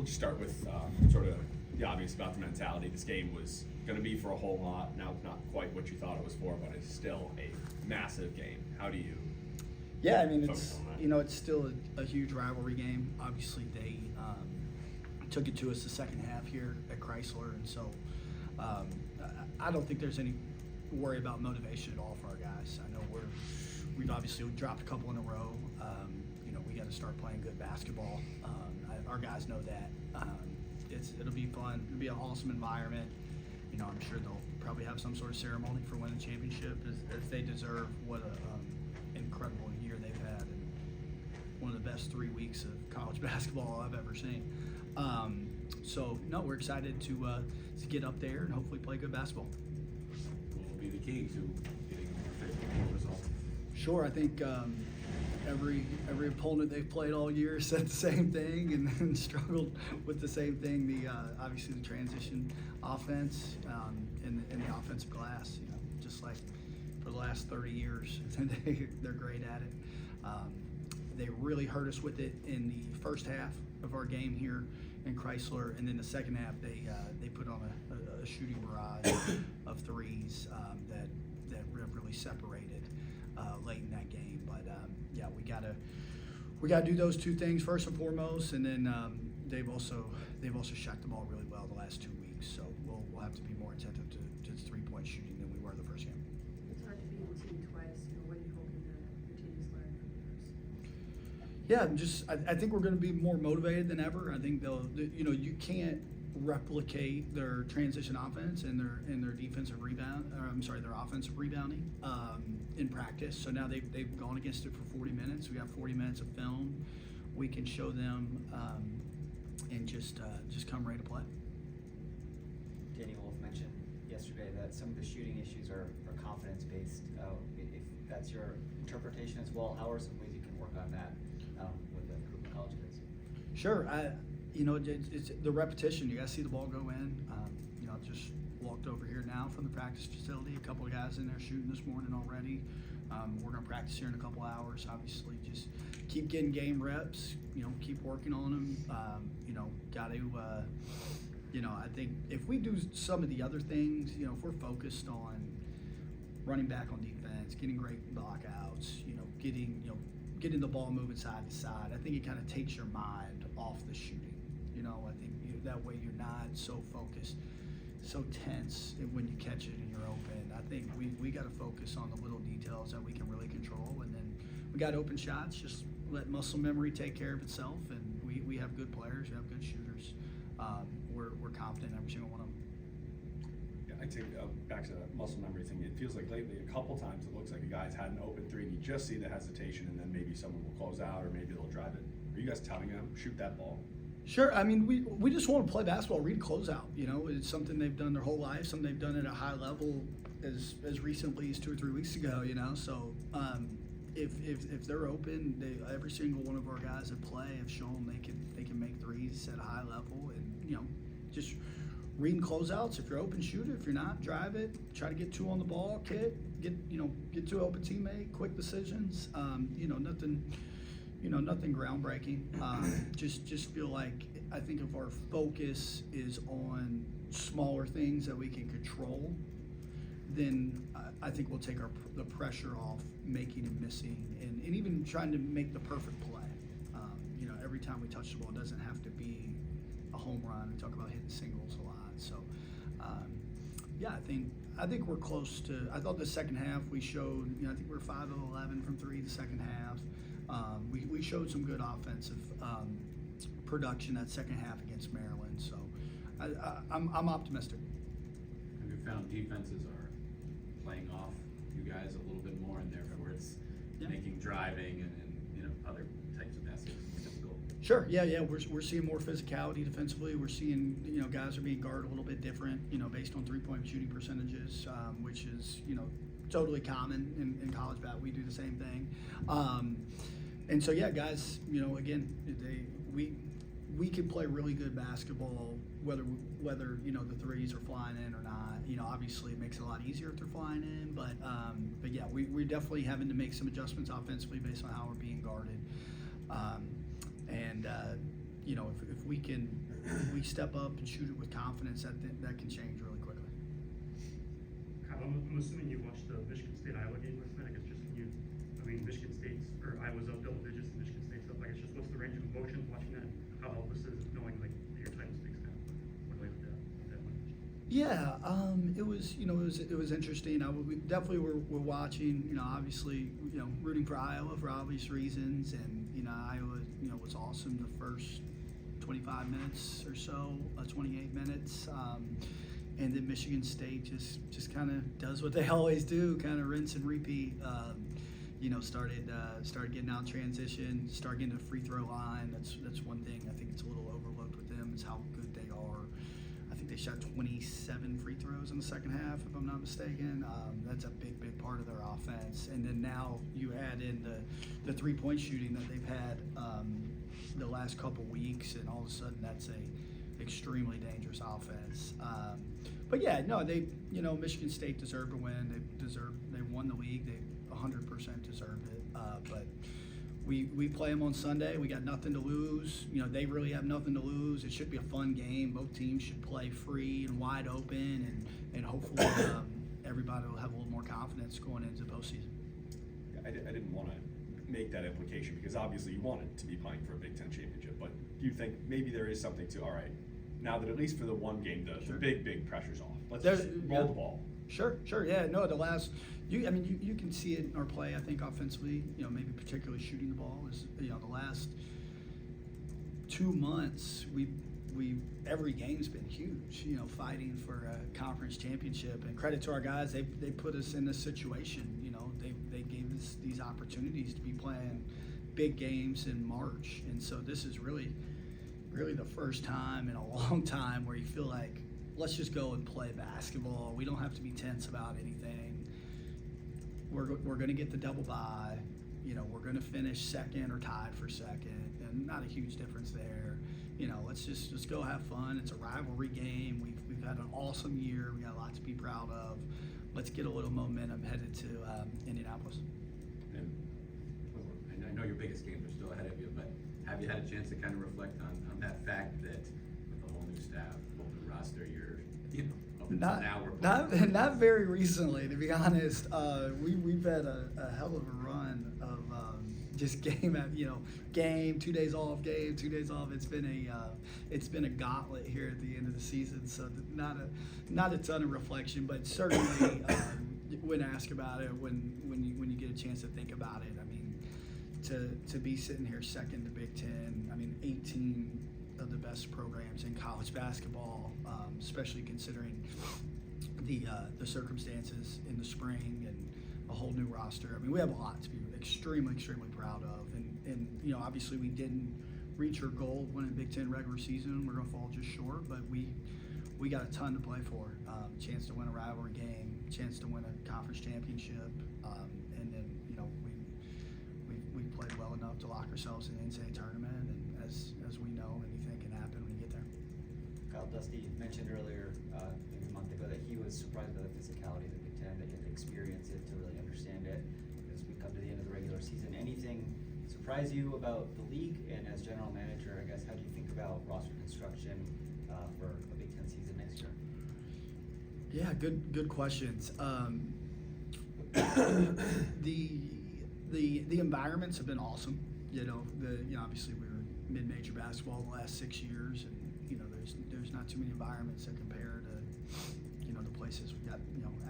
We'll just start with sort of the obvious about the mentality. This game was going to be for a whole lot. Now, not quite what you thought it was for, but it's still a massive game. How do you? Yeah, I mean, focus on that? it's still a huge rivalry game. Obviously, they took it to us the second half here at Chrysler, and so I don't think there's any worry about motivation at all for our guys. I know we've obviously dropped a couple in a row. We got to start playing good basketball. Our guys know that. It'll be fun. It'll be an awesome environment. I'm sure they'll probably have some sort of ceremony for winning the championship, as they deserve. What a incredible year they've had, and one of the best 3 weeks of college basketball I've ever seen. We're excited to get up there and hopefully play good basketball. What will be the key to getting a more favorable result? Sure, I think every opponent they've played all year said the same thing and struggled with the same thing. Obviously the transition offense and the offensive glass. Just like for the last 30 years, they're great at it. They really hurt us with it in the first half of our game here in Chrysler, and then the second half they put on a shooting barrage of threes that really separated late in that game. But we gotta do those two things first and foremost, and then they've also shot the ball really well the last 2 weeks. So we'll have to be more attentive to 3-point shooting than we were the first game. It's hard to beat the team twice. What are you hoping that your team has learned from yours? Yeah, I think we're going to be more motivated than ever. I think you can't replicate their transition offense and their defensive rebound. Their offensive rebounding in practice. So now they've gone against it for 40 minutes. We got 40 minutes of film. We can show them and just come ready to play. Danny Wolf mentioned yesterday that some of the shooting issues are confidence-based. If that's your interpretation as well, how are some ways you can work on that with the group of college kids? Sure. It's the repetition. You got to see the ball go in. Just walked over here now from the practice facility. A couple of guys in there shooting this morning already. We're going to practice here in a couple hours. Obviously, just keep getting game reps. Keep working on them. Got to. I think if we do some of the other things, if we're focused on running back on defense, getting great blockouts, getting the ball moving side to side, I think it kind of takes your mind off the shooting. I think that way you're not so focused, so tense when you catch it and you're open. I think we got to focus on the little details that we can really control, and then we got open shots. Just let muscle memory take care of itself, and we have good players, we have good shooters. We're confident in every single one of them. Yeah, I take back to that muscle memory thing. It feels like lately a couple times it looks like a guy's had an open three and you just see the hesitation, and then maybe someone will close out or maybe they'll drive it. Are you guys telling them shoot that ball? Sure. I mean, we just want to play basketball, read closeout. It's something they've done their whole life, something they've done at a high level as recently as 2 or 3 weeks ago. So if they're open, every single one of our guys that play have shown they can make threes at a high level, and just reading closeouts. If you're open, shoot it. If you're not, drive it. Try to get 2 on the ball, get to an open teammate, quick decisions. Nothing groundbreaking. Just feel like I think if our focus is on smaller things that we can control, then I think we'll take the pressure off making and missing, and even trying to make the perfect play. Every time we touch the ball, it doesn't have to be a home run. We talk about hitting singles a lot. So, I think we're close to. I thought the second half we showed. I think we're 5 of 11 from 3 the second half. We showed some good offensive production that second half against Maryland. So, I'm optimistic. Have you found defenses are playing off you guys a little bit more, and therefore it's making driving and other types of baskets more difficult? Sure. Yeah. We're seeing more physicality defensively. We're seeing guys are being guarded a little bit different. Based on 3-point shooting percentages, which is totally common in college bat. We do the same thing. And so guys, again, we can play really good basketball whether the threes are flying in or not. Obviously it makes it a lot easier if they're flying in, but we're definitely having to make some adjustments offensively based on how we're being guarded. If we can we step up and shoot it with confidence, that can change really quickly. Kyle, I'm assuming you watched the Michigan State Iowa game last night. I guess just can you, I mean, Michigan State's or Iowa's up double digits, and Michigan State's up. I guess just what's the range of emotions watching that? How helpless is it knowing like that your title stakes now? What like that one? Yeah, it was, it was interesting. We definitely were watching, obviously, rooting for Iowa for obvious reasons, and Iowa, was awesome the first 25 minutes or so, 28 minutes, and then Michigan State just kind of does what they always do, kind of rinse and repeat. Started getting out in transition, started getting to the free throw line. That's one thing I think it's a little overlooked with them is how good they are. I think they shot 27 free throws in the second half, if I'm not mistaken. That's a big part of their offense. And then now you add in the three-point shooting that they've had the last couple weeks, and all of a sudden that's a extremely dangerous offense. But yeah, no, Michigan State deserved to win. They won the league. They 100% deserved it. But we play them on Sunday. We got nothing to lose. They really have nothing to lose. It should be a fun game. Both teams should play free and wide open, and hopefully everybody will have a little more confidence going into the postseason. Yeah, I didn't want to make that implication because obviously you wanted to be playing for a Big Ten championship, but do you think maybe there is something to, all right, now that at least for the one game the Sure. big pressure's off. Let's just roll the ball. Sure. Yeah, no, you can see it in our play, I think, offensively, maybe particularly shooting the ball is, the last 2 months, every game's been huge, fighting for a conference championship, and credit to our guys, they put us in this situation, they gave us these opportunities to be playing big games in March, and so this is really the first time in a long time where you feel like, let's just go and play basketball. We don't have to be tense about anything. We're going to get the double bye. We're going to finish second or tied for second, and not a huge difference there. Let's just go have fun. It's a rivalry game. We've had an awesome year. We got a lot to be proud of. Let's get a little momentum headed to Indianapolis. And I know your biggest games are still ahead of you, but have you had a chance to kind of reflect on that fact that with the whole new staff, whole new roster, up until now we're playing? Not very recently, to be honest. We've had a hell of a run of just game 2 days off, game 2 days off. It's been a gauntlet here at the end of the season, so not a ton of reflection, but certainly when asked about it, when you get a chance to think about it, I mean, to be sitting here second to Big Ten, I mean, 18 of the best programs in college basketball, especially considering the circumstances in the spring and a whole new roster. I mean, we have a lot to be extremely proud of, and obviously we didn't reach our goal of winning Big Ten regular season. We're gonna fall just short, but we got a ton to play for. Chance to win a rivalry game, chance to win a conference championship, and then we played well enough to lock ourselves in the NCAA tournament. And as we know, anything can happen when you get there. Kyle, Dusty mentioned earlier, maybe a month ago, that he was surprised by the physicality of the Big Ten, that he had to experience it to really understand it. As we come to the end of the regular season, anything surprise you about the league? And as general manager, I guess, how do you think about roster construction for a Big Ten season next year? Yeah, good questions. The environments have been awesome. Obviously we were mid-major basketball the last 6 years, and there's not too many environments that compare to the places we got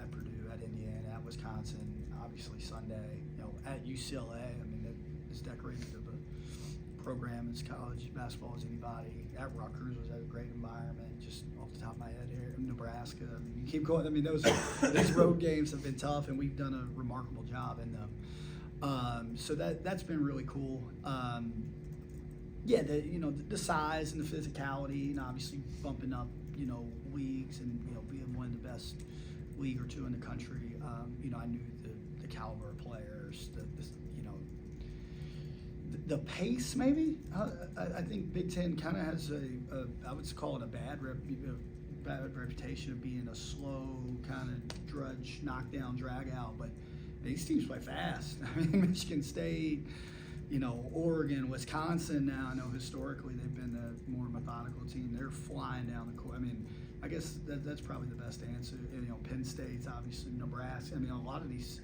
at Purdue, at Indiana, at Wisconsin, obviously Sunday, at UCLA. I mean, as decorated of a program as college basketball as anybody. At Rutgers was a great environment. Just off the top of my head here, Nebraska. I mean, you keep going. I mean, those road games have been tough, and we've done a remarkable job in them. So that's been really cool. The size and the physicality, and obviously bumping up, leagues and being one of the best league or two in the country. I knew the caliber of players, the pace maybe. I think Big Ten kind of has I would call it a bad reputation of being a slow kind of drudge, knockdown, drag out, but these teams play fast. I mean, Michigan State, Oregon, Wisconsin now, I know historically they've been a more methodical team. They're flying down the court. I mean, I guess that's probably the best answer. Penn State's obviously, Nebraska. I mean, a lot of these,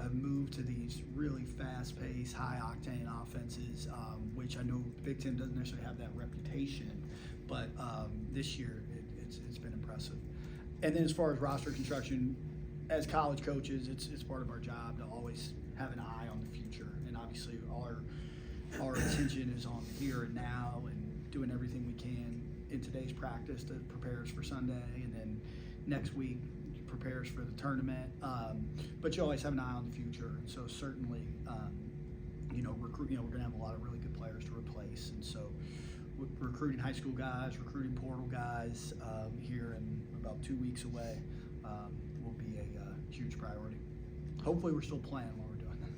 have moved to these really fast-paced, high-octane offenses, which I know Big Ten doesn't necessarily have that reputation, but this year it's been impressive. And then as far as roster construction, as college coaches, it's part of our job to always have an eye on the future. And obviously our attention is on the here and now and doing everything we can in today's practice to prepare us for Sunday, and then next week prepares for the tournament. But you always have an eye on the future. And so certainly, we're going to have a lot of really good players to replace. And so recruiting high school guys, recruiting portal guys here in about 2 weeks away will be a huge priority. Hopefully we're still playing while we're doing that.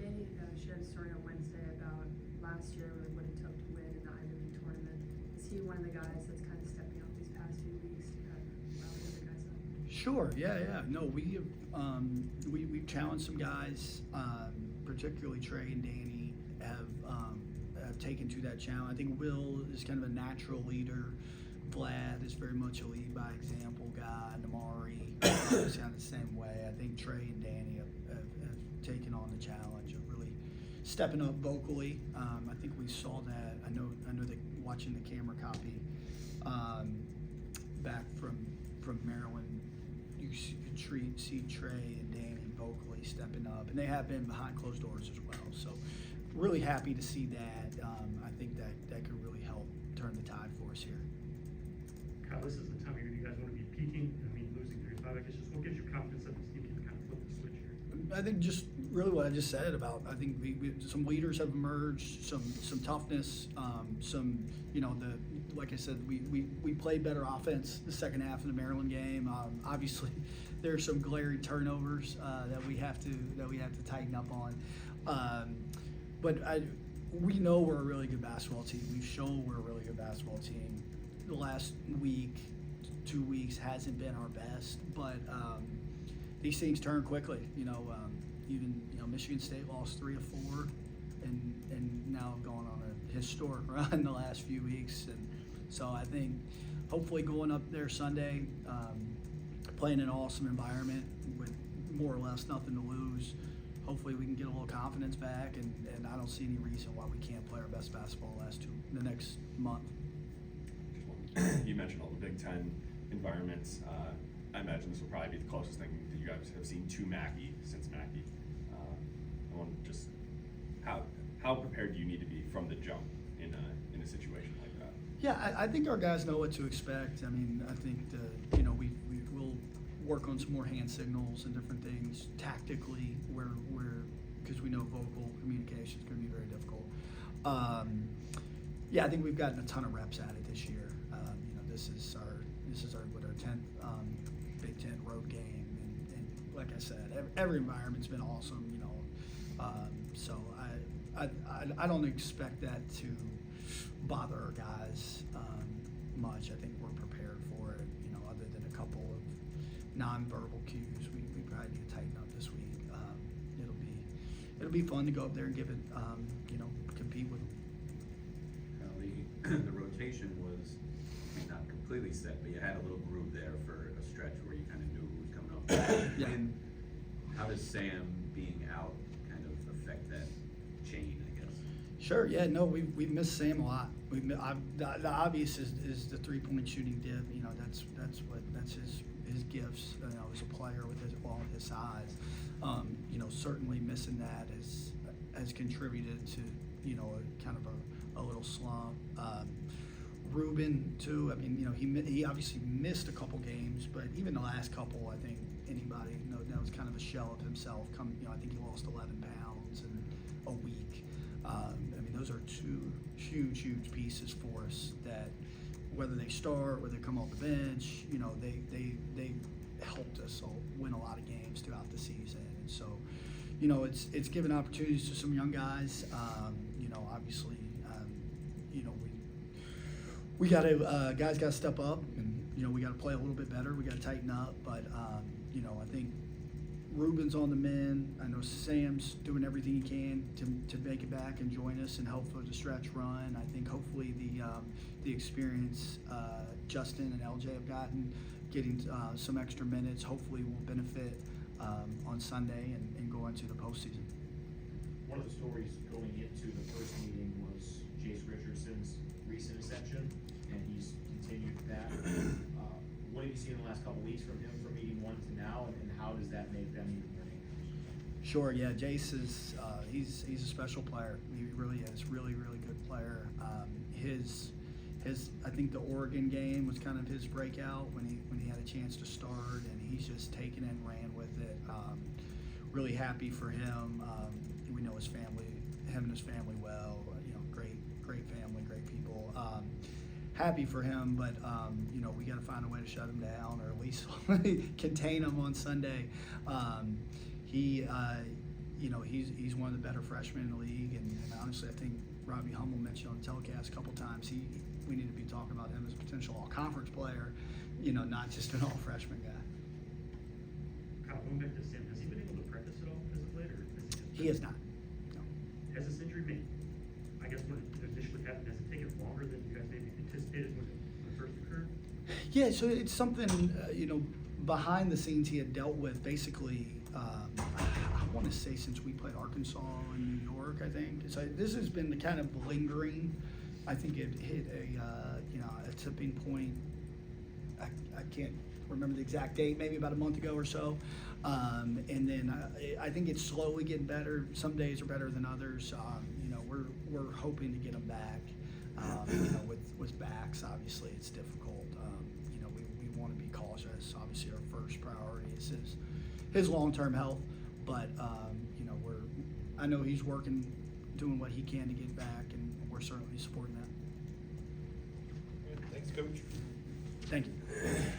Danny shared a story on Wednesday about last year and what it took to win in the Ivy League tournament. Is he one of the guys that's kind of stepping up these past few weeks to kind of rally the guys up? Sure. Yeah. No, we've challenged some guys, particularly Trey and Danny have taken to that challenge. I think Will is kind of a natural leader. Vlad is very much a lead by example guy. Namari is kind of the same way. I think Trey and Danny have taken on the challenge of really stepping up vocally. I think we saw that. I know that watching the camera copy back from Maryland, you see Trey and Danny vocally stepping up, and they have been behind closed doors as well. So really happy to see that. I think that could really help turn the tide for us here. Kyle, this is the time of year you guys want to be peaking. I mean, losing 35, I guess just what gives you confidence that this team can kind of flip the switch here? I think just really what I just said about, I think we some leaders have emerged, some toughness, like I said, we played better offense the second half of the Maryland game. Obviously, there are some glaring turnovers that we have to tighten up on. But we know we're a really good basketball team. We've shown we're a really good basketball team. The last week, 2 weeks hasn't been our best, but these things turn quickly. Even Michigan State lost 3 of 4, and now have gone on a historic run the last few weeks. And so I think hopefully going up there Sunday, playing in an awesome environment with more or less nothing to lose. Hopefully we can get a little confidence back, and I don't see any reason why we can't play our best basketball the next month. You mentioned all the Big Ten environments. I imagine this will probably be the closest thing that you guys have seen to Mackey since Mackey. I want to just how prepared do you need to be from the jump in a situation like that? Yeah, I think our guys know what to expect. I mean, I think we will work on some more hand signals and different things tactically where because we know vocal communication is going to be very difficult. I think we've gotten a ton of reps at it this year. This is our 10th Big Ten road game, and like I said, every environment's been awesome. So I don't expect that to bother our guys much. I think we're prepared for it. Other than a couple of nonverbal cues, we probably need to tighten up this week. It'll be fun to go up there and give it, compete with them. The rotation was not completely set, but you had a little groove there for a stretch where you kind of knew who was coming up. Yeah. And how does Sam being out kind of affect that chain, I guess? Sure. Yeah. No, we've missed Sam a lot. The obvious is the 3-point shooting dip. That's his gifts. As a player with his size. Certainly missing that has contributed to a kind of a little slump. Ruben too. I mean, he obviously missed a couple games, but even the last couple, I think anybody that was kind of a shell of himself. I think he lost 11 pounds in a week. Those are 2 huge pieces for us that whether they start, whether they come off the bench, they helped us win a lot of games throughout the season. And so, it's given opportunities to some young guys. Obviously, we got to guys got to step up, and we got to play a little bit better. We got to tighten up, but I think Ruben's on the mend. I know Sam's doing everything he can to make it back and join us and help for the stretch run. I think hopefully the experience Justin and LJ have gotten, getting some extra minutes, hopefully will benefit on Sunday and go into the postseason. One of the stories going into the first meeting was Jace Richardson's recent ascension, and he's continued that. What have you seen in the last couple weeks from him from meeting one to now, and how does that make them even more dangerous? Sure, yeah, Jace is he's a special player. He really is, really good player. His I think the Oregon game was kind of his breakout when he had a chance to start, and he's just taken it and ran with it. Really happy for him. We know his family, him and his family well. You know, great family, great people. Happy for him, but you know, we got to find a way to shut him down, or at least contain him on Sunday. You know, he's one of the better freshmen in the league, and honestly, I think Robbie Hummel mentioned on the telecast a couple times. We need to be talking about him as a potential all-conference player, you know, not just an all-freshman guy. Kyle, going back to Sam, has he been able to practice at all as of late, or has He is not. No. Has this injury made, I guess when it initially happened, has it taken longer than you guys maybe anticipated when it first occurred? Yeah, so it's something, you know, behind the scenes he had dealt with basically, I want to say since we played Arkansas and New York, I think. So this has been the kind of lingering, I think it hit a tipping point. I can't remember the exact date, maybe about a month ago or so. And then I think it's slowly getting better. Some days are better than others. You know, we're hoping to get him back. You know, with backs, obviously it's difficult. You know, we want to be cautious. Obviously, our first priority is his long-term health. But you know, I know he's working, doing what he can to get back, and we're certainly supporting that. Thanks, Coach. Thank you.